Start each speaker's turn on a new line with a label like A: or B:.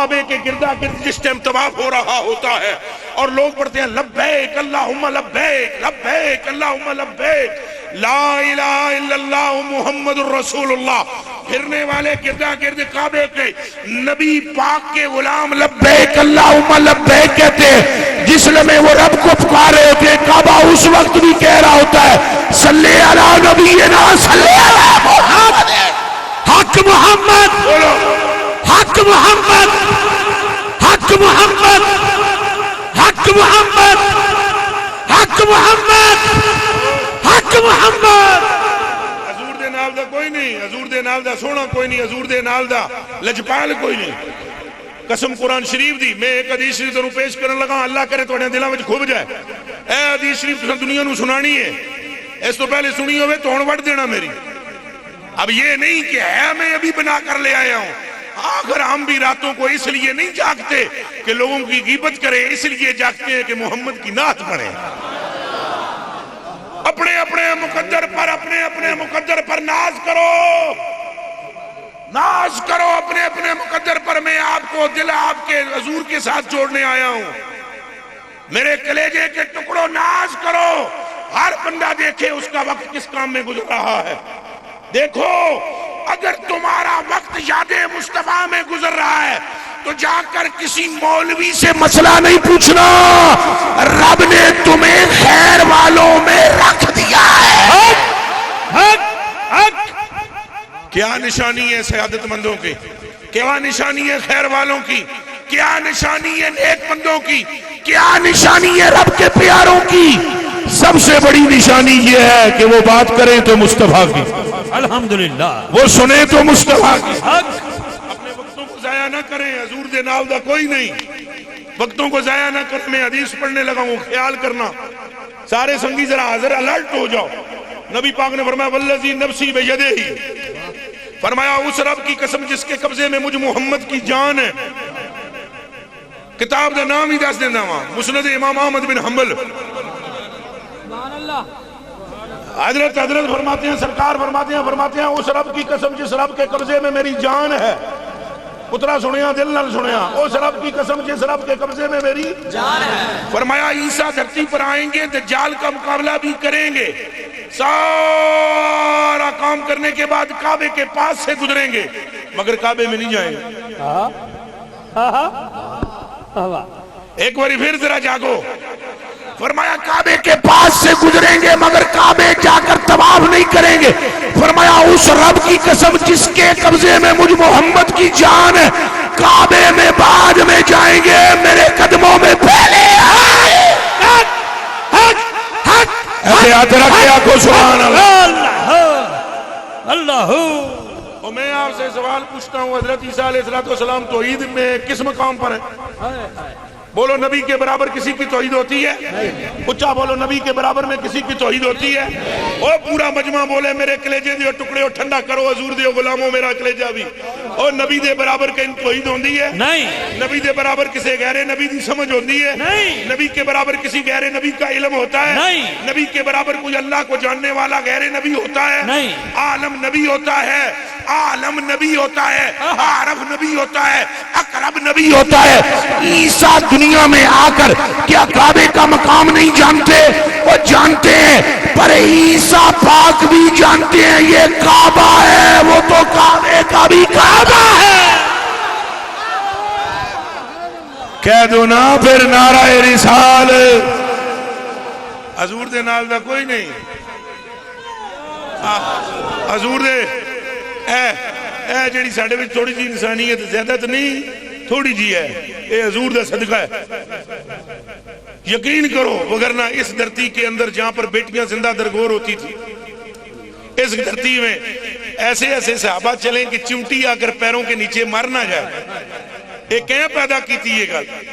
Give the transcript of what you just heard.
A: کعبے کے گردا گرد جس ٹائم طواف ہو رہا ہوتا ہے اور لوگ پڑھتے ہیں لبیک اللہم لبیک لبیک اللہم لبیک لا الہ الا اللہ محمد الرسول اللہ، پھرنے والے گردا گرد کعبے کے نبی پاک کے غلام لبیک اللہم لبیک کہتے ہیں. جس لمحے وہ رب کو پکارے ہوتے ہیں کعبہ اس وقت بھی کہہ رہا ہوتا ہے صلی علی نبینا صلی علی محمد، حق محمد، حق محمد، حق محمد، حق محمد، حق محمد، حق محمد. حضور دے نال دا کوئی نہیں، حضور دے نال دا سونا کوئی نہیں، حضور دے نال دا لجپال کوئی نہیں. قسم قرآن شریف دی میں ایک حدیث شریف تنوں پیش کرن لگا، اللہ کرے تواڈے دلاں وچ کھب جائے. اے حدیث شریف تساں دنیا نو سنانی ہے، اس تو پہلے سنی ہوئے تو ہن وڈ دینا میری. اب یہ نہیں کہ ہے میں ابھی بنا کر لے آیا ہوں. آخر ہم بھی راتوں کو اس لیے نہیں جاگتے کہ لوگوں کی غیبت کریں، اس لیے جاگتے ہیں کہ محمد کی نعت پڑھیں. اپنے اپنے مقدر پر، اپنے اپنے مقدر پر ناز کرو، ناز کرو اپنے اپنے مقدر پر. میں آپ کو دل آپ کے حضور کے ساتھ جوڑنے آیا ہوں. میرے کلیجے کے ٹکڑوں ناز کرو. ہر بندہ دیکھے اس کا وقت کس کام میں گزر رہا ہے. دیکھو اگر تمہارا وقت یاد مصطفیٰ میں گزر رہا ہے تو جا کر کسی مولوی سے مسئلہ نہیں پوچھنا، رب نے تمہیں خیر والوں میں رکھ دیا ہے. کیا نشانی ہے سعادت مندوں کی، کیا نشانی ہے خیر والوں کی، کیا نشانی ہے نیک بندوں کی، کیا نشانی ہے رب کے پیاروں کی؟ سب سے بڑی نشانی یہ ہے کہ وہ بات کریں تو مصطفیٰ کی،
B: الحمدللہ
A: وہ سنیں تو مصطفیٰ کی. اپنے وقتوں کو ضائع نہ کریں، حضور دے نال دا کوئی نہیں. وقتوں کو ضائع نہ کریں. میں حدیث پڑھنے لگا ہوں، خیال کرنا سارے سنگی ذرا حاضر الرٹ ہو جاؤ. نبی پاک نے فرمایا والذی نفسی بیدہ، فرمایا اس رب کی قسم جس کے قبضے میں مجھ محمد کی جان ہے. کتاب دا نام ہی دس دینا وہاں، مسند امام احمد بن حنبل. حضرت فرماتے ہیں، سرکار فرماتے ہیں اس رب کی قسم جس رب کے قبضے میں میری جان ہے. پترا سنیا دل نال سنیا، اس رب کی قسم جس رب کے قبضے میں میری جان ہے. فرمایا عیسیٰ دھرتی پر آئیں گے، دجال کا مقابلہ بھی کریں گے. سارا کام کرنے کے بعد کعبے کے پاس سے گزریں گے مگر کعبے میں نہیں جائیں گے. ایک باری پھر ذرا جاگو. فرمایا کعبے کے پاس سے گزریں گے مگر کعبے جا کر طواف نہیں کریں گے. فرمایا اس رب کی قسم جس کے قبضے میں مجھ محمد کی جان ہے، کعبے میں بعد میں جائیں گے، میرے قدموں میں پہلے آئے.
B: اللہ.
A: میں آپ سے سوال پوچھتا ہوں، حضرت عیسیٰ علیہ السلام توحید میں کس مقام پر ہے؟ بولو نبی کے برابر کسی کی توحید ہوتی ہے؟ اچھا بولو نبی کے برابر میں کسی کی توحید ہوتی ہے؟ او پورا مجمع بولے میرے کلیجے دیو ٹکڑے ہو ٹھنڈا کرو حضور دیو غلاموں میرا کلیجہ بھی. اور نبی دے برابر کہیں توحید ہوندی ہے؟
B: نہیں.
A: نبی دے برابر کسی غیر نبی دی سمجھ ہوندی ہے؟
B: نہیں.
A: نبی کے برابر کسی غیر نبی کا علم ہوتا ہے؟
B: نہیں.
A: نبی کے برابر کوئی اللہ کو جاننے والا غیر نبی ہوتا ہے؟
B: نہیں.
A: عالم نبی ہوتا ہے، عالم نبی ہوتا ہے، عارف نبی ہوتا ہے، اقرب نبی ہوتا ہے. عیسیٰ دنیا میں آ کر کیا کعبے کا مقام نہیں جانتے؟ وہ جانتے ہیں، پر عیسیٰ پاک بھی جانتے ہیں یہ کعبہ ہے، وہ تو کعبے کا بھی کعبہ ہے. کہہ دو نا پھر نعرہ رسال. حضور دے نال دا کوئی نہیں. حضور دے اے جڑی ساڈے وچ تھوڑی جی انسانیت زیادہ تو نہیں، تھوڑی جی ہے، اے حضور دا صدقہ ہے. یقین کرو وگرنہ اس دھرتی کے اندر جہاں پر بیٹیاں زندہ درگور ہوتی تھی، اس دھرتی میں ایسے ایسے صحابہ چلیں کہ چمٹی آ کر پیروں کے نیچے مر نہ جائے. ایک کہیں پیدا کی تھی یہ گل.